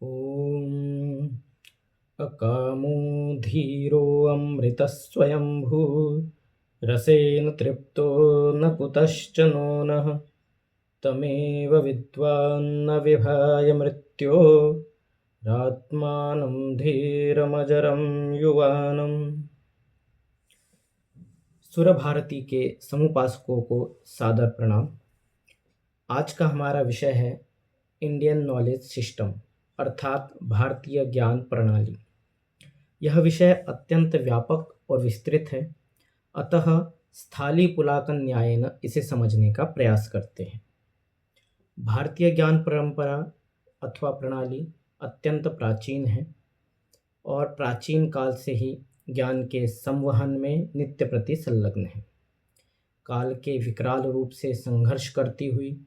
ॐ अकामो धीरोऽमृतस्वयंभू रसेन तृप्तो न कुतश्च नो नः तमेव विद्वान्न विभाय मृत्यो रात्मानं धीरमजरं युवानम्। सुर भारती के समुपासकों को सादर प्रणाम। आज का हमारा विषय है इंडियन नॉलेज सिस्टम अर्थात भारतीय ज्ञान प्रणाली। यह विषय अत्यंत व्यापक और विस्तृत है, अतः स्थालीपुलाकन न्यायेन इसे समझने का प्रयास करते हैं। भारतीय ज्ञान परंपरा अथवा प्रणाली अत्यंत प्राचीन है और प्राचीन काल से ही ज्ञान के संवहन में नित्य प्रति संलग्न है। काल के विकराल रूप से संघर्ष करती हुई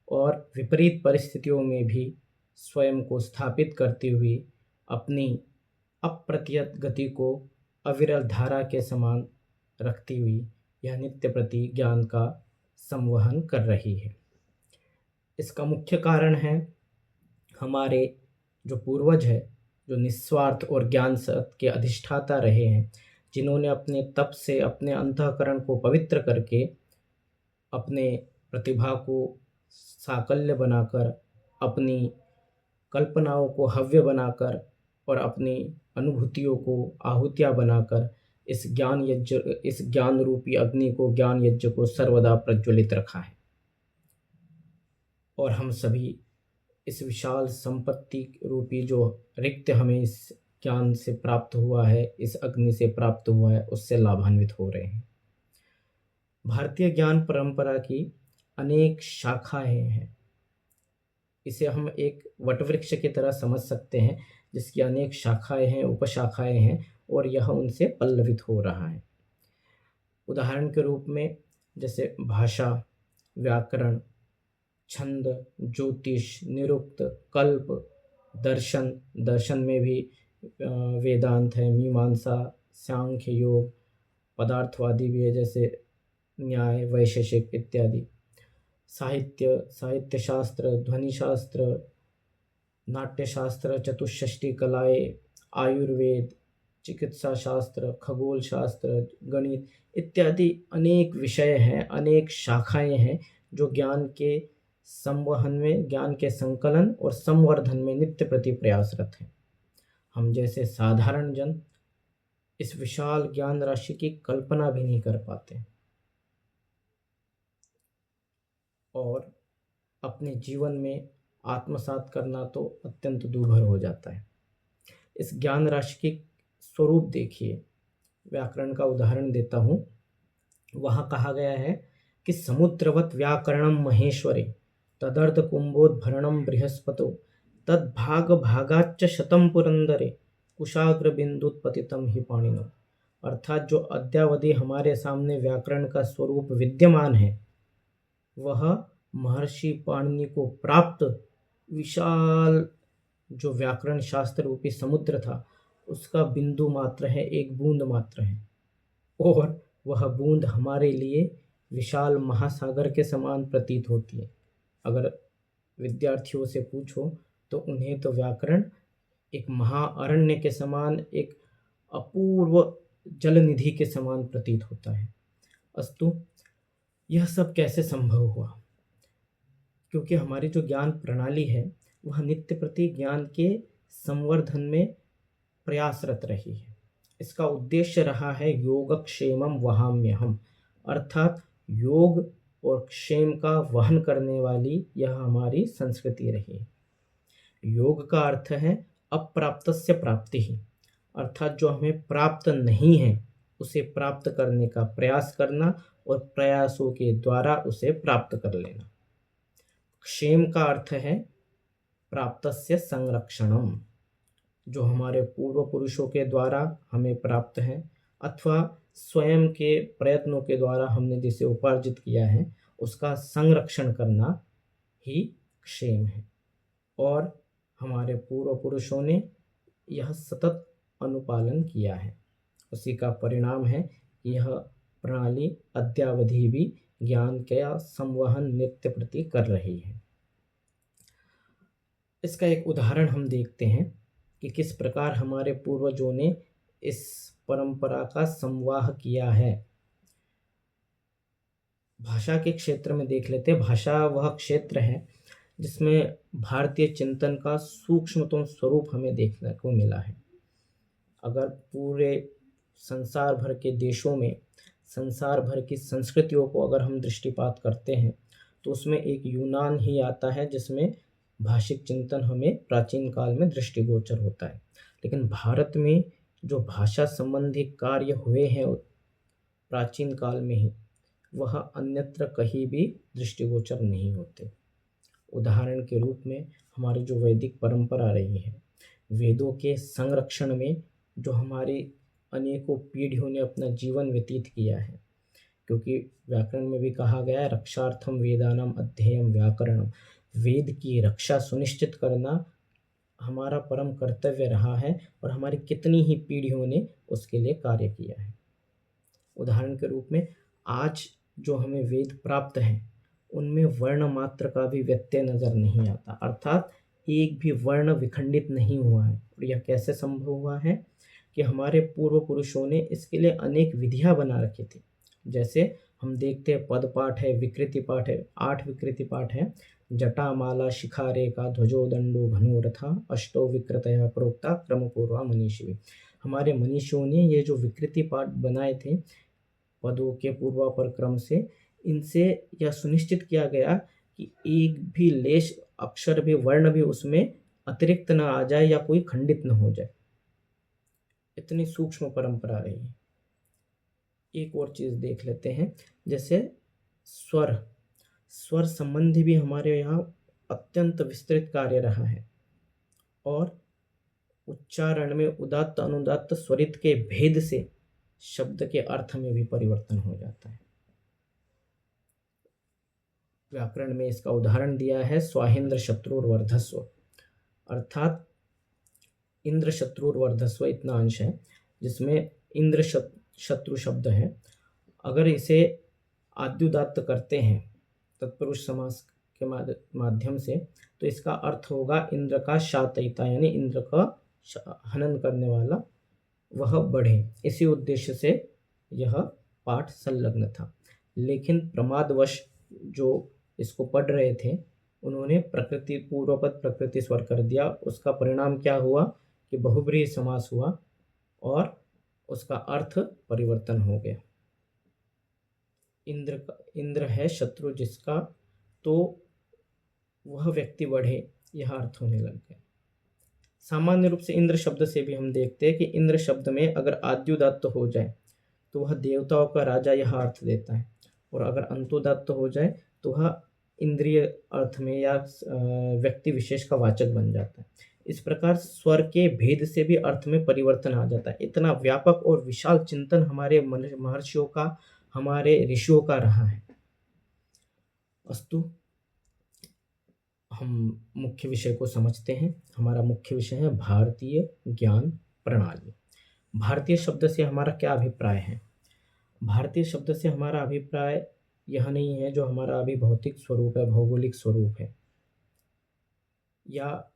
और विपरीत परिस्थितियों में भी स्वयं को स्थापित करती हुई अपनी अप्रतिहत गति को अविरल धारा के समान रखती हुई यह नित्य प्रति ज्ञान का संवहन कर रही है। इसका मुख्य कारण है हमारे जो पूर्वज है, जो निस्वार्थ और ज्ञान सत्य के अधिष्ठाता रहे हैं, जिन्होंने अपने तप से अपने अंतःकरण को पवित्र करके अपने प्रतिभा को साकल्य बनाकर, अपनी कल्पनाओं को हव्य बनाकर और अपनी अनुभूतियों को आहुतियाँ बनाकर इस ज्ञान रूपी अग्नि को, ज्ञान यज्ञ को सर्वदा प्रज्वलित रखा है। और हम सभी इस विशाल संपत्ति रूपी जो रिक्त हमें इस ज्ञान से प्राप्त हुआ है, इस अग्नि से प्राप्त हुआ है, उससे लाभान्वित हो रहे हैं। भारतीय ज्ञान परंपरा की अनेक शाखाएं हैं। इसे हम एक वटवृक्ष की तरह समझ सकते हैं, जिसकी अनेक शाखाएं हैं, उपशाखाएं हैं, और यह उनसे पल्लवित हो रहा है। उदाहरण के रूप में जैसे भाषा, व्याकरण, छंद, ज्योतिष, निरुक्त, कल्प, दर्शन। दर्शन में भी वेदांत है, मीमांसा, सांख्य योग, पदार्थवादी भी है जैसे न्याय, वैशेषिक इत्यादि। साहित्य, साहित्य शास्त्र, ध्वनि शास्त्र, नाट्यशास्त्र, चतुष्षष्टि कलाएं, आयुर्वेद, चिकित्सा शास्त्र, खगोल शास्त्र, गणित इत्यादि अनेक विषय हैं, अनेक शाखाएं हैं जो ज्ञान के संवहन में, ज्ञान के संकलन और संवर्धन में नित्य प्रति प्रयासरत हैं। हम जैसे साधारण जन इस विशाल ज्ञान राशि की कल्पना भी नहीं कर पाते और अपने जीवन में आत्मसात करना तो अत्यंत दूभर हो जाता है। इस ज्ञान राशि के स्वरूप देखिए। व्याकरण का उदाहरण देता हूँ। वहाँ कहा गया है कि समुद्रवत व्याकरणम महेश्वरे तदर्थ कुंभोद्भरणम बृहस्पतो तद्भाग भागाच्च शतम पुरंदरे कुशाग्र बिंदुत्पतितम ही पाणिनो। अर्थात जो अद्यावधि हमारे सामने व्याकरण का स्वरूप विद्यमान है, वह महर्षि पाणिनि को प्राप्त विशाल जो व्याकरण शास्त्र रूपी समुद्र था, उसका बिंदु मात्र है, एक बूंद मात्र है। और वह बूंद हमारे लिए विशाल महासागर के समान प्रतीत होती है। अगर विद्यार्थियों से पूछो तो उन्हें तो व्याकरण एक महाअरण्य के समान, एक अपूर्व जलनिधि के समान प्रतीत होता है। अस्तु, यह सब कैसे संभव हुआ? क्योंकि हमारी जो ज्ञान प्रणाली है वह नित्य प्रति ज्ञान के संवर्धन में प्रयासरत रही है। इसका उद्देश्य रहा है योगक्षेमम वहाम्यहम, अर्थात योग और क्षेम का वहन करने वाली यह हमारी संस्कृति रही है। योग का अर्थ है अप्राप्तस्य प्राप्ति ही, अर्थात जो हमें प्राप्त नहीं है उसे प्राप्त करने का प्रयास करना और प्रयासों के द्वारा उसे प्राप्त कर लेना। क्षेम का अर्थ है प्राप्तस्य संरक्षणम, जो हमारे पूर्व पुरुषों के द्वारा हमें प्राप्त है अथवा स्वयं के प्रयत्नों के द्वारा हमने जिसे उपार्जित किया है उसका संरक्षण करना ही क्षेम है। और हमारे पूर्व पुरुषों ने यह सतत अनुपालन किया है। उसी का परिणाम है कि यह प्रणाली अद्यावधि भी ज्ञान का संवहन नित्य प्रति कर रही है। इसका एक उदाहरण हम देखते हैं कि किस प्रकार हमारे पूर्वजों ने इस परंपरा का संवाह किया है। भाषा के क्षेत्र में देख लेते हैं। भाषा वह क्षेत्र है जिसमें भारतीय चिंतन का सूक्ष्मतम स्वरूप हमें देखने को मिला है। अगर पूरे संसार भर के देशों में संसार भर की संस्कृतियों को अगर हम दृष्टिपात करते हैं तो उसमें एक यूनान ही आता है जिसमें भाषिक चिंतन हमें प्राचीन काल में दृष्टिगोचर होता है। लेकिन भारत में जो भाषा संबंधी कार्य हुए हैं प्राचीन काल में ही, वह अन्यत्र कहीं भी दृष्टिगोचर नहीं होते। उदाहरण के रूप में हमारी जो वैदिक परंपरा रही है, वेदों के संरक्षण में जो हमारी अनेकों पीढ़ियों ने अपना जीवन व्यतीत किया है, क्योंकि व्याकरण में भी कहा गया है रक्षार्थम वेदानाम अध्ययम व्याकरणम। वेद की रक्षा सुनिश्चित करना हमारा परम कर्तव्य रहा है और हमारी कितनी ही पीढ़ियों ने उसके लिए कार्य किया है। उदाहरण के रूप में आज जो हमें वेद प्राप्त हैं उनमें वर्ण मात्र का भी व्यत्यय नज़र नहीं आता, अर्थात एक भी वर्ण विखंडित नहीं हुआ है। और यह कैसे संभव हुआ है कि हमारे पूर्व पुरुषों ने इसके लिए अनेक विधियां बना रखी थी। जैसे हम देखते हैं पद पाठ है, विकृति पाठ है, 8 विकृति पाठ है। जटा माला शिखा रेखा ध्वजो दंडो घनो रथा अष्टो विकृतया प्रोक्ता क्रम पूर्वा मनीषी। हमारे मनीषियों ने ये जो विकृति पाठ बनाए थे पदों के पूर्वापर क्रम से, इनसे यह सुनिश्चित किया गया कि एक भी लेश अक्षर भी वर्ण भी उसमें अतिरिक्त न आ जाए या कोई खंडित न हो जाए। इतनी सूक्ष्म परंपरा रही है। एक और चीज देख लेते हैं, जैसे स्वर संबंधी भी हमारे यहाँ अत्यंत विस्तृत कार्य रहा है और उच्चारण में उदात्त अनुदात्त स्वरित के भेद से शब्द के अर्थ में भी परिवर्तन हो जाता है। व्याकरण में इसका उदाहरण दिया है स्वाहेंद्र शत्रुर्वर्धस्व, अर्थात इंद्र शत्रुर्वर्धस्व इतना अंश है जिसमें इंद्र शत्रु शब्द है। अगर इसे आद्युदात्त करते हैं तत्पुरुष समास के माध्यम से तो इसका अर्थ होगा इंद्र का शातयिता, यानी इंद्र का हनन करने वाला वह बढ़े। इसी उद्देश्य से यह पाठ संलग्न था। लेकिन प्रमादवश जो इसको पढ़ रहे थे उन्होंने प्रकृति पूर्वपद प्रकृति स्वर कर दिया। उसका परिणाम क्या हुआ कि बहुब्रीहि समास हुआ और उसका अर्थ परिवर्तन हो गया। इंद्र है शत्रु जिसका, तो वह व्यक्ति बढ़े, यह अर्थ होने लग गया। सामान्य रूप से इंद्र शब्द से भी हम देखते हैं कि इंद्र शब्द में अगर आद्युदात्त हो जाए तो वह देवताओं का राजा यह अर्थ देता है, और अगर अंतुदात्त हो जाए तो वह इंद्रिय अर्थ में या व्यक्ति विशेष का वाचक बन जाता है। इस प्रकार स्वर के भेद से भी अर्थ में परिवर्तन आ जाता है। इतना व्यापक और विशाल चिंतन हमारे महर्षियों का, हमारे ऋषियों का रहा है। अस्तु, हम मुख्य विषय को समझते हैं। हमारा मुख्य विषय है भारतीय ज्ञान प्रणाली। भारतीय शब्द से हमारा क्या अभिप्राय है? भारतीय शब्द से हमारा अभिप्राय यह नहीं है जो हमारा अभी भौतिक स्वरूप है, भौगोलिक स्वरूप है, या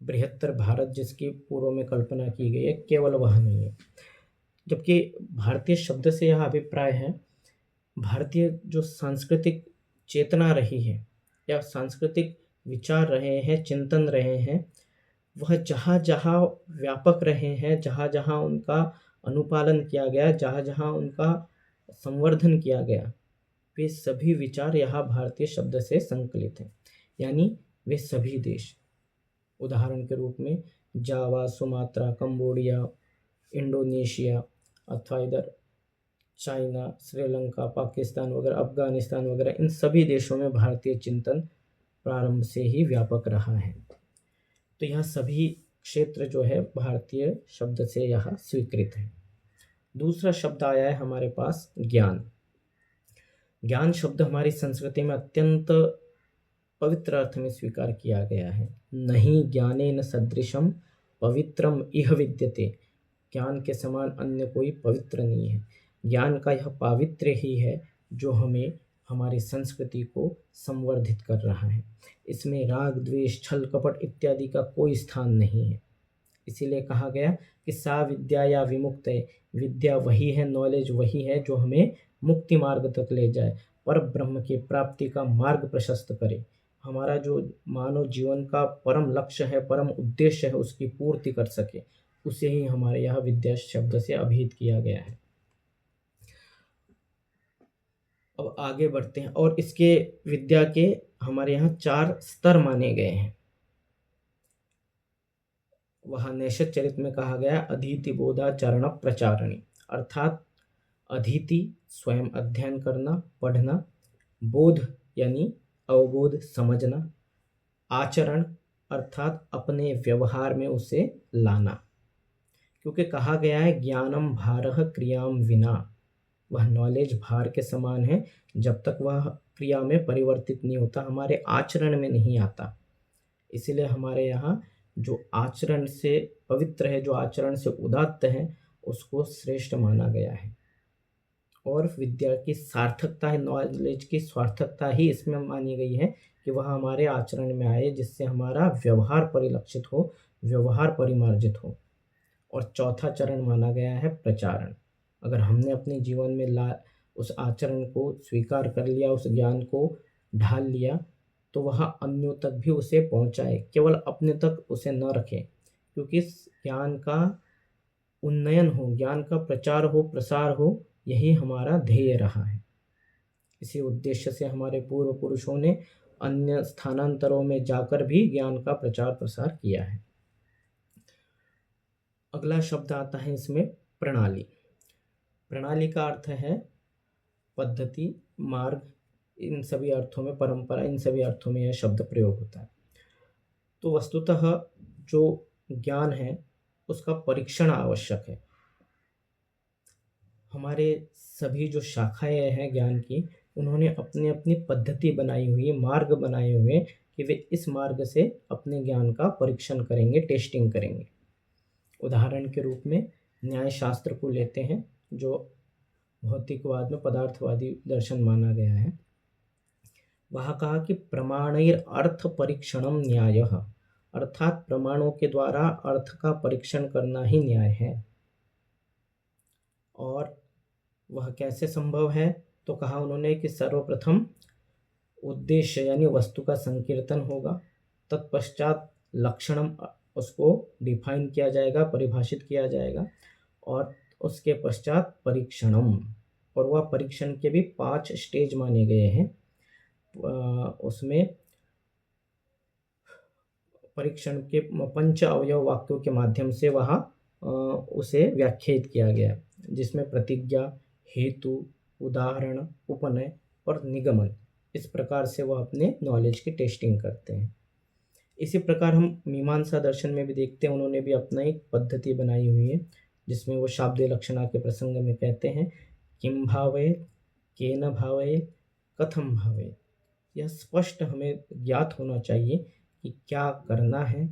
बृहत्तर भारत जिसकी पूर्व में कल्पना की गई है, केवल वह नहीं है। जबकि भारतीय शब्द से यह अभिप्राय है भारतीय जो सांस्कृतिक चेतना रही है या सांस्कृतिक विचार रहे हैं, चिंतन रहे हैं, वह जहाँ जहाँ व्यापक रहे हैं, जहाँ जहाँ उनका अनुपालन किया गया, जहाँ जहाँ उनका संवर्धन किया गया, वे सभी विचार यहाँ भारतीय शब्द से संकलित हैं। यानी वे सभी देश, उदाहरण के रूप में जावा, सुमात्रा, कंबोडिया, इंडोनेशिया अथवा इधर चाइना, श्रीलंका, पाकिस्तान वगैरह, अफगानिस्तान वगैरह, इन सभी देशों में भारतीय चिंतन प्रारंभ से ही व्यापक रहा है। तो यह सभी क्षेत्र जो है भारतीय शब्द से यहाँ स्वीकृत है। दूसरा शब्द आया है हमारे पास ज्ञान। ज्ञान शब्द हमारी संस्कृति में अत्यंत पवित्र अर्थ में स्वीकार किया गया है। नहीं ज्ञानेन सदृशम पवित्रम इह विद्यते। ज्ञान के समान अन्य कोई पवित्र नहीं है। ज्ञान का यह पावित्र्य ही है जो हमें हमारी संस्कृति को संवर्धित कर रहा है। इसमें राग, द्वेष, छल, कपट इत्यादि का कोई स्थान नहीं है। इसीलिए कहा गया कि सा विद्या या विमुक्त है। विद्या वही है, नॉलेज वही है जो हमें मुक्ति मार्ग तक ले जाए, पर ब्रह्म की प्राप्ति का मार्ग प्रशस्त करे। हमारा जो मानव जीवन का परम लक्ष्य है, परम उद्देश्य है, उसकी पूर्ति कर सके, उसे ही हमारे यहाँ विद्या शब्द से अभिहित किया गया है। अब आगे बढ़ते हैं। और इसके विद्या के हमारे यहाँ 4 स्तर माने गए हैं। वहाँ नैषध चरित में कहा गया अधीति बोधाचरण प्रचारणी, अर्थात अधीति स्वयं अध्ययन करना, पढ़ना, बोध यानी अवबोध समझना, आचरण अर्थात अपने व्यवहार में उसे लाना। क्योंकि कहा गया है ज्ञानम भारः क्रियाम विना, वह नॉलेज भार के समान है, जब तक वह क्रिया में परिवर्तित नहीं होता, हमारे आचरण में नहीं आता। इसीलिए हमारे यहाँ जो आचरण से पवित्र है, जो आचरण से उदात्त है, उसको श्रेष्ठ माना गया है। और विद्या की सार्थकता है, नॉलेज की सार्थकता ही इसमें मानी गई है कि वह हमारे आचरण में आए, जिससे हमारा व्यवहार परिलक्षित हो, व्यवहार परिमार्जित हो। और चौथा चरण माना गया है प्रचारण। अगर हमने अपने जीवन में उस आचरण को स्वीकार कर लिया, उस ज्ञान को ढाल लिया, तो वह अन्यों तक भी उसे पहुंचाए, केवल अपने तक उसे न रखे। क्योंकि इस ज्ञान का उन्नयन हो, ज्ञान का प्रचार हो, प्रसार हो, यही हमारा ध्येय रहा है। इसी उद्देश्य से हमारे पूर्व पुरुषों ने अन्य स्थानांतरों में जाकर भी ज्ञान का प्रचार प्रसार किया है। अगला शब्द आता है इसमें प्रणाली। प्रणाली का अर्थ है पद्धति, मार्ग, इन सभी अर्थों में, परंपरा, इन सभी अर्थों में यह शब्द प्रयोग होता है। तो वस्तुतः जो ज्ञान है उसका परीक्षण आवश्यक है। हमारे सभी जो शाखाएं हैं ज्ञान की, उन्होंने अपनी अपनी पद्धति बनाई हुई है, मार्ग बनाए हुए कि वे इस मार्ग से अपने ज्ञान का परीक्षण करेंगे, टेस्टिंग करेंगे। उदाहरण के रूप में न्याय शास्त्र को लेते हैं, जो भौतिकवाद में पदार्थवादी दर्शन माना गया है। वहाँ कहा कि प्रमाणैर अर्थ परीक्षणम न्यायः, अर्थात प्रमाणों के द्वारा अर्थ का परीक्षण करना ही न्याय है। और वह कैसे संभव है, तो कहा उन्होंने कि सर्वप्रथम उद्देश्य यानी वस्तु का संकीर्तन होगा, तत्पश्चात लक्षणम, उसको डिफाइन किया जाएगा, परिभाषित किया जाएगा, और उसके पश्चात परीक्षणम, और वह परीक्षण के भी 5 स्टेज माने गए हैं। उसमें परीक्षण के 5 अवयव वाक्यों के माध्यम से वह उसे व्याख्यायित किया गया, जिसमें प्रतिज्ञा, हेतु, उदाहरण, उपनय और निगमन, इस प्रकार से वह अपने नॉलेज की टेस्टिंग करते हैं। इसी प्रकार हम मीमांसा दर्शन में भी देखते हैं, उन्होंने भी अपना एक पद्धति बनाई हुई है, जिसमें वो शाब्दे लक्षणा के प्रसंग में कहते हैं किम भावेत, केन भावेत, कथम भावेत। यह स्पष्ट हमें ज्ञात होना चाहिए कि क्या करना है,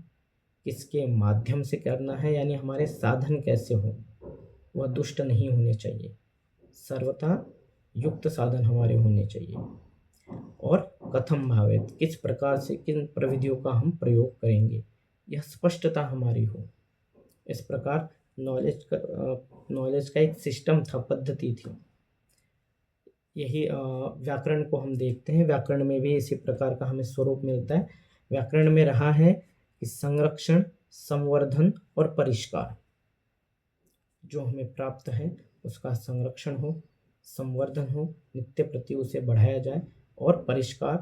किसके माध्यम से करना है, यानी हमारे साधन कैसे हो। वह दुष्ट नहीं होने चाहिए, सर्वथा युक्त साधन हमारे होने चाहिए। और कथम भावेत, किस प्रकार से, किन प्रविधियों का हम प्रयोग करेंगे, यह स्पष्टता हमारी हो। इस प्रकार नॉलेज का एक सिस्टम था, पद्धति थी। यही व्याकरण को हम देखते हैं, व्याकरण में भी इसी प्रकार का हमें स्वरूप मिलता है। व्याकरण में रहा है कि संरक्षण, संवर्धन और परिष्कार, जो हमें प्राप्त है उसका संरक्षण हो, संवर्धन हो, नित्य प्रति उसे बढ़ाया जाए, और परिष्कार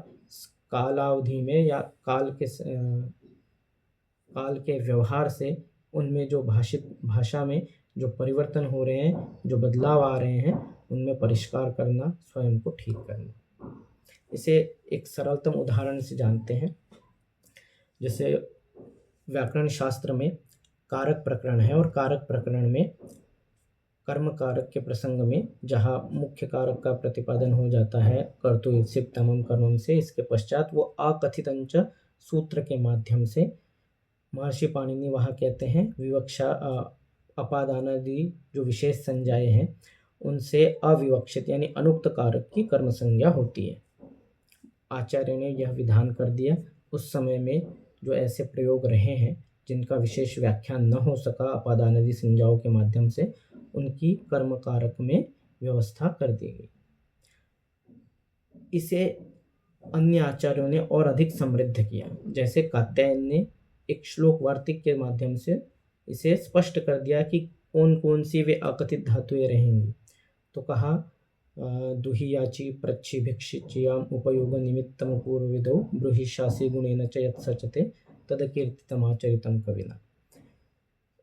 कालावधि में या काल के व्यवहार से उनमें जो भाषा में जो परिवर्तन हो रहे हैं, जो बदलाव आ रहे हैं, उनमें परिष्कार करना, स्वयं को ठीक करना। इसे एक सरलतम उदाहरण से जानते हैं। जैसे व्याकरण शास्त्र में कारक प्रकरण है, और कारक प्रकरण में कर्म कारक के प्रसंग में जहाँ मुख्य कारक का प्रतिपादन हो जाता है कर्तुः तमम कर्मम से, इसके पश्चात वो अकथितंच सूत्र के माध्यम से महर्षि पाणिनि वहाँ कहते हैं विवक्षा अपादानादि जो विशेष संज्ञाएं हैं, उनसे अविवक्षित यानी अनुक्त कारक की कर्म संज्ञा होती है। आचार्य ने यह विधान कर दिया। उस समय में जो ऐसे प्रयोग रहे हैं जिनका विशेष व्याख्यान न हो सका अपादानादि संज्ञाओं के माध्यम से, उनकी कर्म कारक में व्यवस्था कर दी गई। इसे अन्य आचार्यों ने और अधिक समृद्ध किया। जैसे कात्यायन ने एक श्लोक वार्तिक के माध्यम से इसे स्पष्ट कर दिया कि कौन कौन सी वे अकथित धातुएं रहेंगी। तो कहा दुहियाची प्रच्छि भिक्षिच्याम उपयोग निमित्तम पूर्वविदो ब्रूहि शासी गुणेन च यत्सचते तदकीर्तितमाचरितम कविना।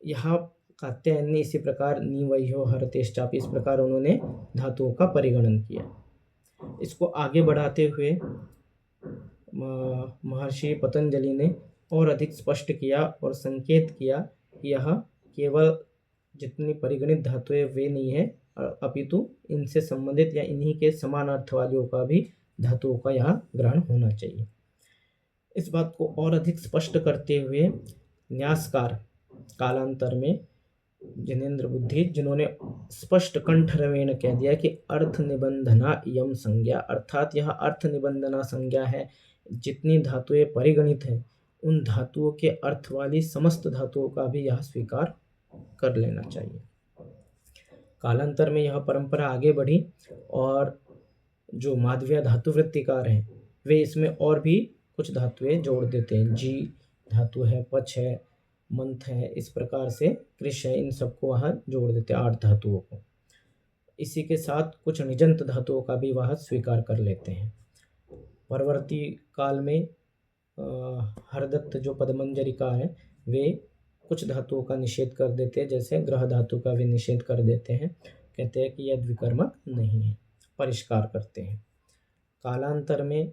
यहाँ कात्यायन ने इसी प्रकार निवह्यो हरतेश्चापि, इस प्रकार उन्होंने धातुओं का परिगणन किया। इसको आगे बढ़ाते हुए महर्षि पतंजलि ने और अधिक स्पष्ट किया और संकेत किया कि यह केवल जितनी परिगणित धातुएं वे नहीं है, अपितु इनसे संबंधित या इन्हीं के समान अर्थ वालियों का भी धातुओं का यहाँ ग्रहण होना चाहिए। इस बात को और अधिक स्पष्ट करते हुए न्यासकार कालांतर में जिनेन्द्र बुद्धि, जिन्होंने स्पष्ट कंठ रवेण कह दिया कि अर्थ निबंधना यम संज्ञा, अर्थात यह अर्थ निबंधना संज्ञा है। जितनी धातुएं परिगणित हैं उन धातुओं के अर्थ वाली समस्त धातुओं का भी यह स्वीकार कर लेना चाहिए। कालांतर में यह परंपरा आगे बढ़ी और जो माधवीय धातुवृत्तिकार हैं वे इसमें और भी कुछ धातुएं जोड़ देते हैं। जी धातु है, पच है, मंथ है, इस प्रकार से कृष है, इन सबको वहाँ जोड़ देते हैं 8 धातुओं को। इसी के साथ कुछ निजंत धातुओं का भी वह स्वीकार कर लेते हैं। परवर्ती काल में हरदत्त जो पदमंजरिका है वे कुछ धातुओं का निषेध कर देते हैं, जैसे ग्रह धातु का भी निषेध कर देते हैं, कहते हैं कि यह द्विकर्मक नहीं है, परिष्कार करते हैं। कालांतर में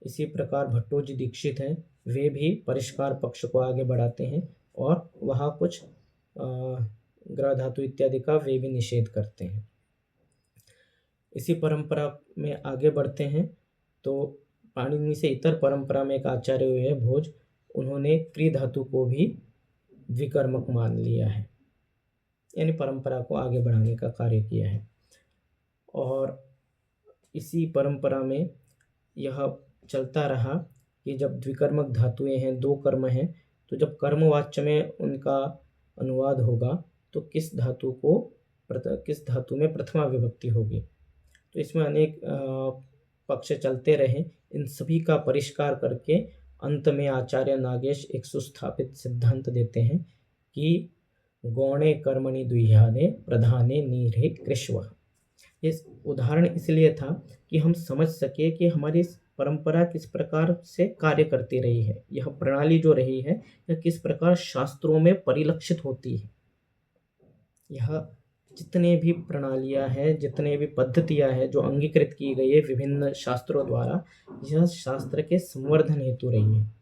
इसी प्रकार भट्टोजी दीक्षित हैं, वे भी परिष्कार पक्ष को आगे बढ़ाते हैं और वहाँ कुछ ग्रह धातु इत्यादि का वे भी निषेध करते हैं। इसी परंपरा में आगे बढ़ते हैं तो पाणिनि से इतर परंपरा में एक आचार्य हुए हैं भोज, उन्होंने क्री धातु को भी द्विकर्मक मान लिया है, यानी परंपरा को आगे बढ़ाने का कार्य किया है। और इसी परंपरा में यह चलता रहा कि जब द्विकर्मक धातुएं हैं, 2 कर्म हैं, तो जब कर्मवाच्य में उनका अनुवाद होगा तो किस धातु में प्रथमा विभक्ति होगी। तो इसमें अनेक पक्ष चलते रहे। इन सभी का परिष्कार करके अंत में आचार्य नागेश एक सुस्थापित सिद्धांत देते हैं कि गौणे कर्मणि द्विह्यादे प्रधाने नीरे कृष्वः। ये उदाहरण इसलिए था कि हम समझ सके कि हमारी परंपरा किस प्रकार से कार्य करती रही है, यह प्रणाली जो रही है यह किस प्रकार शास्त्रों में परिलक्षित होती है। यह जितने भी प्रणालियां हैं, जितने भी पद्धतियां हैं जो अंगीकृत की गई है विभिन्न शास्त्रों द्वारा, यह शास्त्र के संवर्धन हेतु रही है।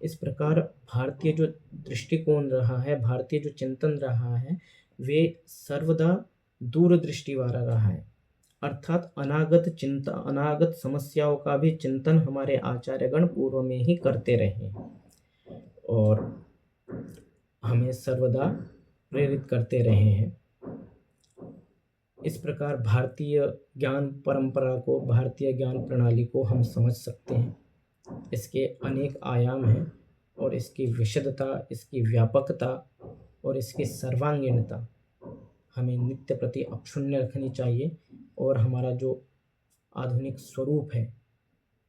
इस प्रकार भारतीय जो दृष्टिकोण रहा है, भारतीय जो चिंतन रहा है, वे सर्वदा दूरदृष्टि वाला रहा है, अर्थात अनागत समस्याओं का भी चिंतन हमारे आचार्यगण पूर्व में ही करते रहे और हमें सर्वदा प्रेरित करते रहे हैं। इस प्रकार भारतीय ज्ञान परंपरा को, भारतीय ज्ञान प्रणाली को हम समझ सकते हैं। इसके अनेक आयाम हैं और इसकी विशदता, इसकी व्यापकता और इसकी सर्वांगीणता हमें नित्य प्रति अक्षुण्य रखनी चाहिए और हमारा जो आधुनिक स्वरूप है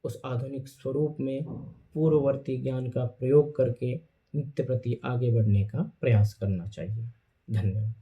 उस आधुनिक स्वरूप में पूर्ववर्ती ज्ञान का प्रयोग करके नित्य प्रति आगे बढ़ने का प्रयास करना चाहिए। धन्यवाद।